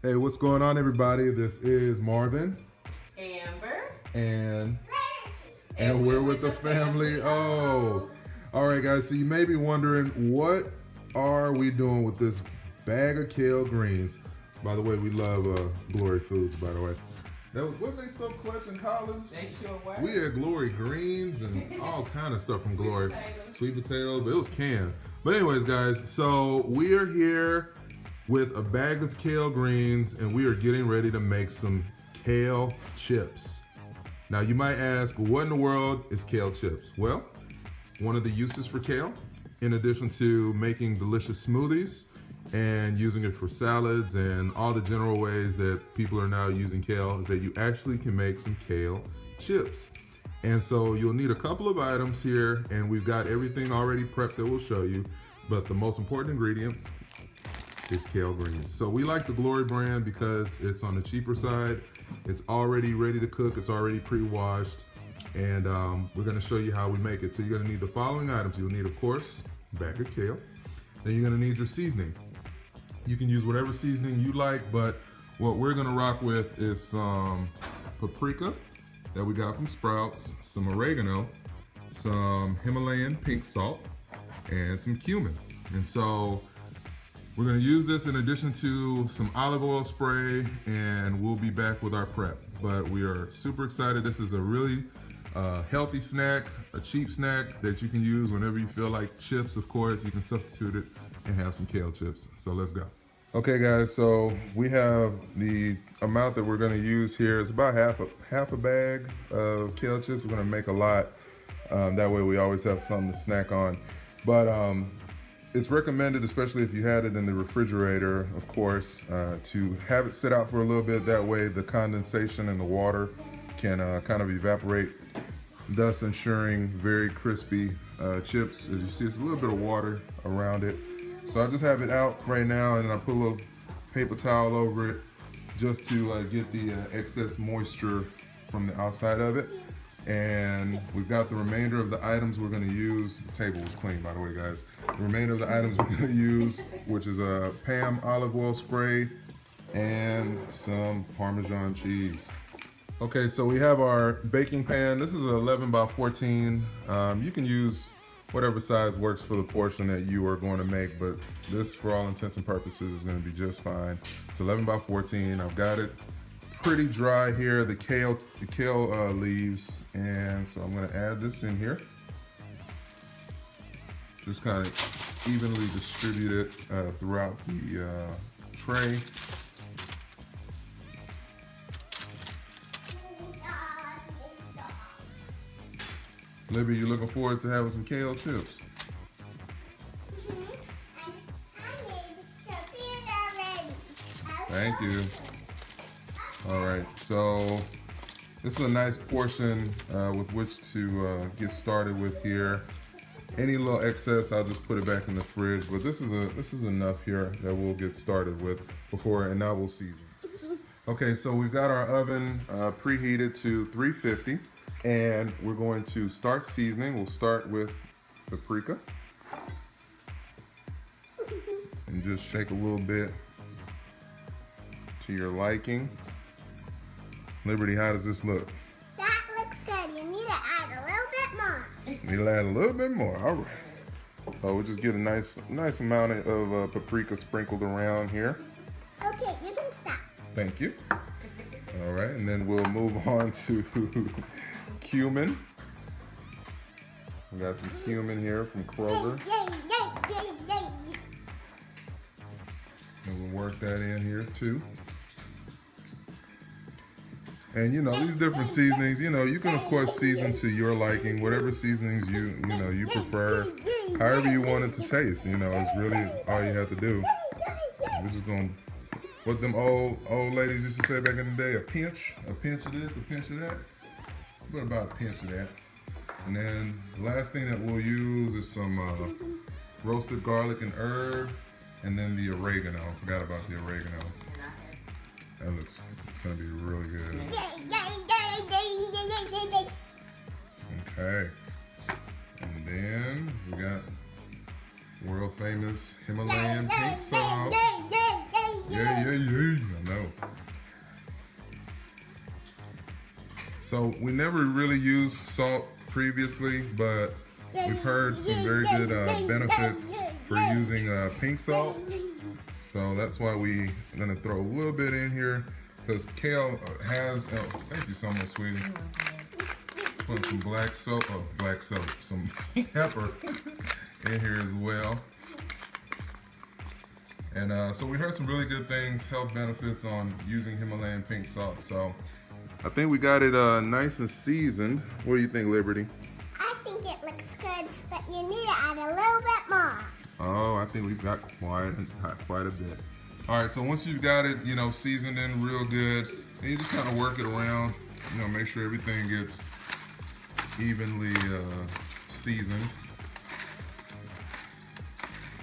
Hey, what's going on, everybody? This is Marvin. Amber. And we're with the family. Oh. All right, guys. So you may be wondering, what are we doing with this bag of kale greens? By the way, we love Glory Foods, by the way. Wasn't they so clutch in college? They sure were. We had Glory greens and all kind of stuff from Glory. Sweet potatoes, but it was canned. But anyways, guys, so we are here with a bag of kale greens, and we are getting ready to make some kale chips. Now you might ask, what in the world is kale chips? Well, one of the uses for kale, in addition to making delicious smoothies and using it for salads and all the general ways that people are now using kale, is that you actually can make some kale chips. And so you'll need a couple of items here, and we've got everything already prepped that we'll show you, but the most important ingredient is kale greens. So we like the Glory brand because it's on the cheaper side. It's already ready to cook. It's already pre-washed. And we're gonna show you how we make it. So you're gonna need the following items. You'll need, of course, a bag of kale. Then you're gonna need your seasoning. You can use whatever seasoning you like, but what we're gonna rock with is some paprika that we got from Sprouts, some oregano, some Himalayan pink salt, and some cumin. And so we're gonna use this in addition to some olive oil spray, and we'll be back with our prep. But we are super excited. This is a really healthy snack, a cheap snack that you can use whenever you feel like chips. Of course, you can substitute it and have some kale chips. So let's go. Okay, guys, so we have the amount that we're gonna use here. It's about half a bag of kale chips. We're gonna make a lot. That way we always have something to snack on. But it's recommended, especially if you had it in the refrigerator, of course, to have it sit out for a little bit. That way the condensation in the water can kind of evaporate, thus ensuring very crispy chips. As you see, it's a little bit of water around it. So I just have it out right now, and I put a little paper towel over it just to get the excess moisture from the outside of it. And we've got the remainder of the items we're gonna use. The table was clean, by the way, guys. The remainder of the items we're gonna use, which is a Pam olive oil spray and some Parmesan cheese. Okay, so we have our baking pan. This is an 11 by 14. You can use whatever size works for the portion that you are going to make, but this, for all intents and purposes, is gonna be just fine. It's 11 by 14. I've got it pretty dry here, the kale leaves, and so I'm going to add this in here. Just kind of evenly distribute it throughout the tray. Libby, you looking forward to having some kale chips? Thank you. All right, so this is a nice portion with which to get started with here. Any little excess, I'll just put it back in the fridge. But this is enough here that we'll get started with before, and now we'll season. Okay, so we've got our oven preheated to 350, and we're going to start seasoning. We'll start with paprika, and just shake a little bit to your liking. Liberty, how does this look? That looks good. You need to add a little bit more. Need to add a little bit more. All right. So we'll just get a nice amount of paprika sprinkled around here. Okay, you can stop. Thank you. All right, and then we'll move on to cumin. We got some cumin here from Kroger. And we'll work that in here too. And you know, these different seasonings, you know, you can of course season to your liking, whatever seasonings you prefer, however you want it to taste. You know, it's really all you have to do. We're just gonna, what them old ladies used to say back in the day, a pinch of this, a pinch of that. What about a pinch of that? And then the last thing that we'll use is some roasted garlic and herb, and then the oregano. I forgot about the oregano. That looks, it's gonna be really good. Okay. And then we got world famous Himalayan pink salt. Yeah. I know. So we never really used salt previously, but we've heard some very good benefits for using pink salt. So that's why we're gonna throw a little bit in here because kale has. Oh, thank you so much, sweetie. Put some some pepper in here as well. And so we heard some really good things, health benefits on using Himalayan pink salt. So I think we got it nice and seasoned. What do you think, Liberty? I think it looks good, but you need to add a little bit more. Oh, I think we've got quite a bit. All right, so once you've got it, seasoned in real good, and you just kind of work it around, make sure everything gets evenly seasoned.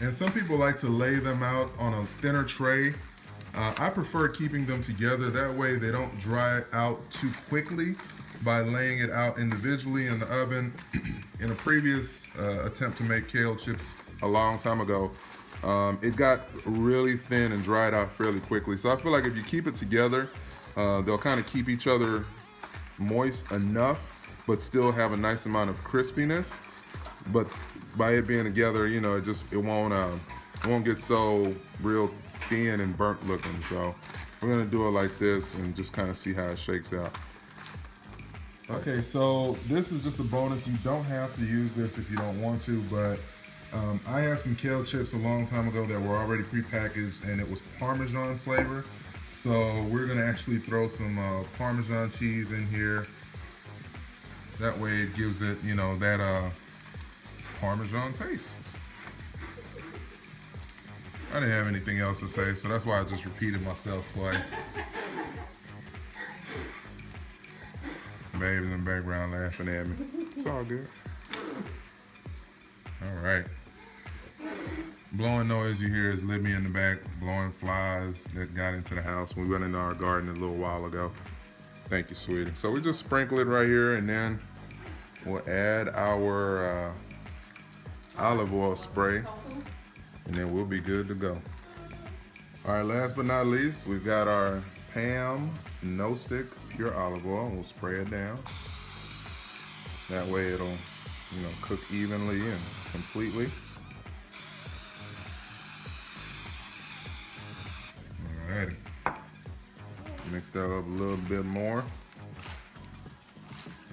And some people like to lay them out on a thinner tray. I prefer keeping them together. That way they don't dry out too quickly by laying it out individually in the oven. In a previous attempt to make kale chips a long time ago, it got really thin and dried out fairly quickly. So I feel like if you keep it together, they'll kind of keep each other moist enough, but still have a nice amount of crispiness. But by it being together, it won't get so real thin and burnt looking. So we're gonna do it like this and just kind of see how it shakes out. Okay, so this is just a bonus. You don't have to use this if you don't want to, but I had some kale chips a long time ago that were already prepackaged and it was Parmesan flavor. So we're gonna actually throw some Parmesan cheese in here. That way it gives it, that Parmesan taste. I didn't have anything else to say, so that's why I just repeated myself twice. Babe's in the background laughing at me. It's all good. All right. Blowing noise you hear is Libby in the back blowing flies that got into the house. We went into our garden a little while ago. Thank you, sweetie. So we just sprinkle it right here, and then we'll add our olive oil spray, and then we'll be good to go. All right, last but not least, we've got our Pam no stick pure olive oil. We'll spray it down. That way it'll, cook evenly and completely. All righty. Mix that up a little bit more.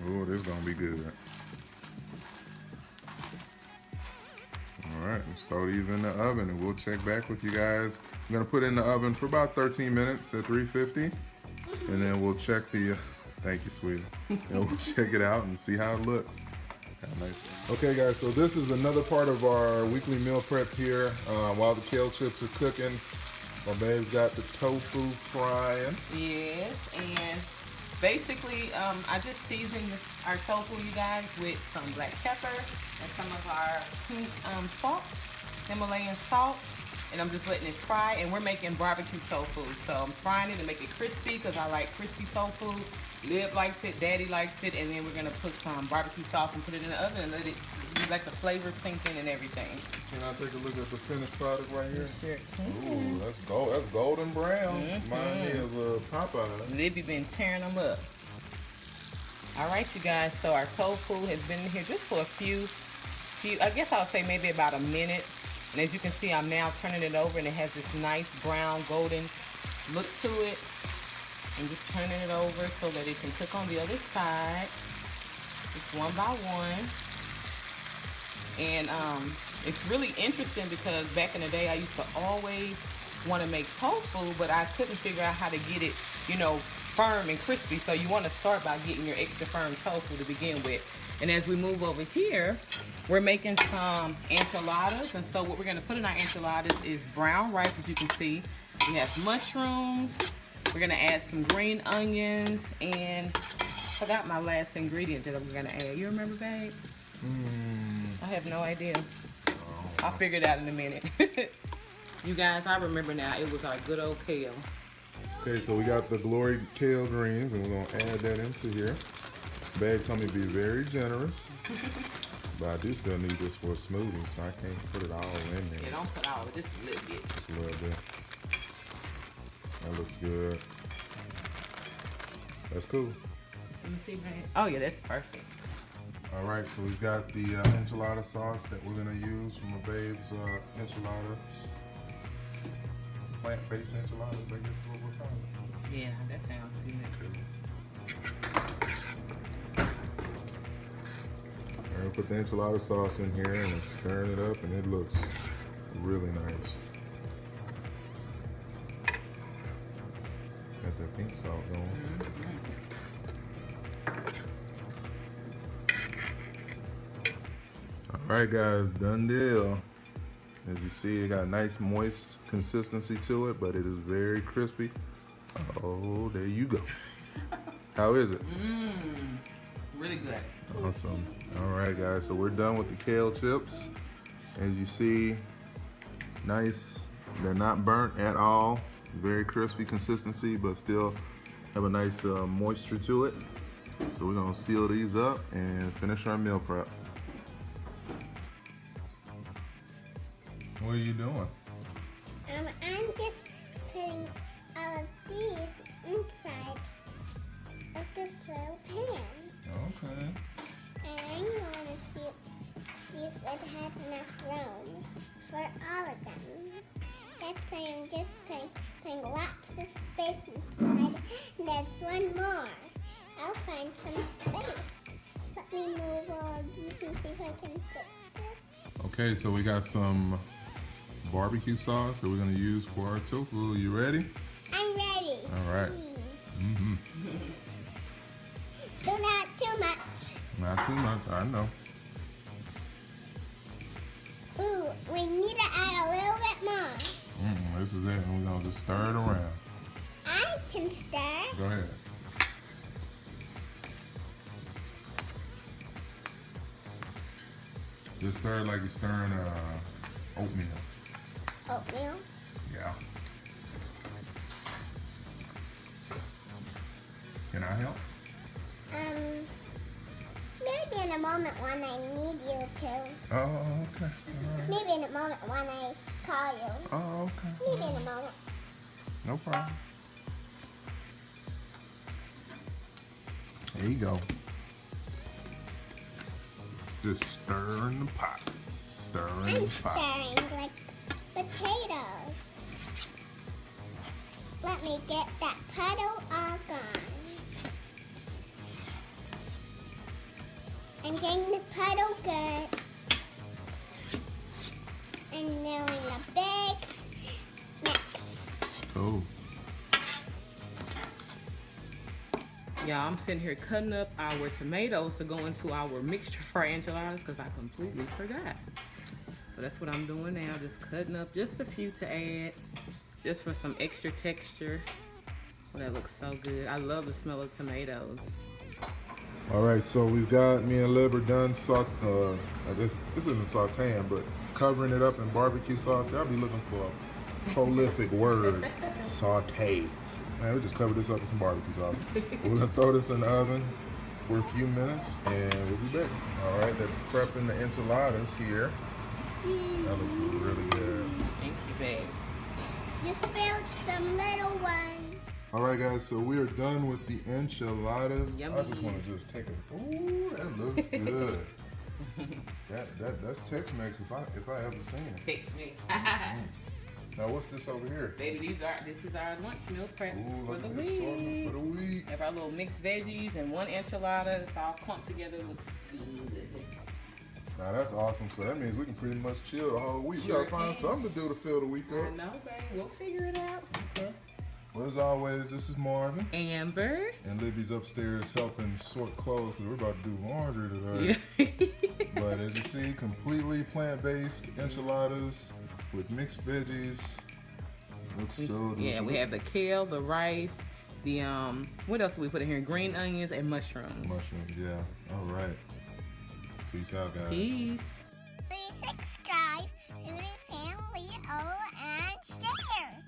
Oh, this is gonna be good. All right, let's throw these in the oven and we'll check back with you guys. I'm gonna put it in the oven for about 13 minutes at 350, and then we'll check the, thank you, sweetie. And we'll check it out and see how it looks. Nice. Okay guys, so this is another part of our weekly meal prep here. While the kale chips are cooking, my babe's got the tofu frying. Yes, and basically, I just seasoned our tofu, you guys, with some black pepper and some of our pink salt, Himalayan salt, and I'm just letting it fry. And we're making barbecue tofu, so I'm frying it to make it crispy because I like crispy tofu. Liv likes it, Daddy likes it, and then we're gonna put some barbecue sauce and put it in the oven and let it let the flavor sink in and everything. Can I take a look at the finished product right here? Sure. Ooh, that's golden brown. Remind me of Popeye. Libby been tearing them up. All right, you guys. So our tofu has been in here just for a few. I guess I'll say maybe about a minute. And as you can see, I'm now turning it over, and it has this nice brown golden look to it. And just turning it over so that it can cook on the other side, just one by one. And it's really interesting because back in the day I used to always want to make tofu, but I couldn't figure out how to get it, firm and crispy. So you want to start by getting your extra firm tofu to begin with. And as we move over here, we're making some enchiladas. And so what we're going to put in our enchiladas is brown rice, as you can see. We have mushrooms. We're going to add some green onions, and I forgot my last ingredient that I'm going to add. You remember, babe? I have no idea. I'll figure it out in a minute. You guys, I remember now. It was our good old kale. Okay, so we got the glory kale greens, and we're going to add that into here. Babe told me to be very generous, but I do still need this for a smoothie, so I can't put it all in there. Yeah, don't put all of this a little bit. Just a little bit. That looks good. That's cool. Let me see, babe. Oh yeah, that's perfect. All right, so we've got the enchilada sauce that we're gonna use from my babe's enchiladas. Plant-based enchiladas, I guess is what we're calling it. Yeah, that sounds good. We're gonna put the enchilada sauce in here and stirring it up, and it looks really nice. Got that pink salt going. All right, guys, done deal. As you see, it got a nice moist consistency to it, but it is very crispy. Oh, there you go. How is it? Really good. Awesome. All right, guys, so we're done with the kale chips. As you see, nice. They're not burnt at all. Very crispy consistency, but still have a nice moisture to it. So we're gonna seal these up and finish our meal prep. What are you doing? I'm just putting all of these inside of this little pan. Okay. And I'm going to see if it has enough room for all of them. That's why I'm just putting lots of space inside. And there's one more. I'll find some space. Let me move all of these and see if I can fit this. Okay, so we got some barbecue sauce that we're gonna use for our tofu. You ready? I'm ready. All right. Mm-hmm. Do not too much. Not too much, I know. Ooh, we need to add a little bit more. This is it, and we're gonna just stir it around. I can stir. Go ahead. Just stir it like you're stirring oatmeal. Oatmeal. Yeah. Can I help? Maybe in a moment when I need you to. Oh, okay. All right. Maybe in a moment when I call you. Oh, okay. Maybe in a moment. No problem. There you go. Just stirring the pot. Stirring I'm the pot. stirring like potatoes. Let me get that puddle all gone. I'm getting the puddle good. I'm doing a big mix. Oh. Yeah, I'm sitting here cutting up our tomatoes to go into our mixture for enchiladas because I completely forgot. So that's what I'm doing now, just cutting up just a few to add, just for some extra texture. Oh, that looks so good. I love the smell of tomatoes. All right, so we've got me and Lib are done this isn't sauteing, but covering it up in barbecue sauce. I'll be looking for a prolific word, saute. Man, we just covered this up with some barbecue sauce. We're gonna throw this in the oven for a few minutes and we'll be back. All right, they're prepping the enchiladas here. That looks really good. Thank you, babe. You spilled some little ones. All right, guys, so we are done with the enchiladas. Yummy. I just want to just take a, ooh, that looks good. That's Tex-Mex if I ever seen it. Text me. Now what's this over here? Baby, this is our lunch meal prep Ooh, for look the at this assortment week. for the week. We have our little mixed veggies and one enchilada. It's all clumped together. Looks good. Now that's awesome. So that means we can pretty much chill the whole week. Sure We gotta find can. something to do to fill the week I up. know, babe. We'll figure it out. Okay. Well, as always, this is Marvin. Amber. And Libby's upstairs helping sort clothes because we're about to do laundry today. But as you see, completely plant-based enchiladas with mixed veggies. Looks so delicious. Yeah, we have the kale, the rice, the what else do we put in here? Green onions and mushrooms. Mushrooms, yeah. All right. Peace out, guys. Peace. Please subscribe to the family and share.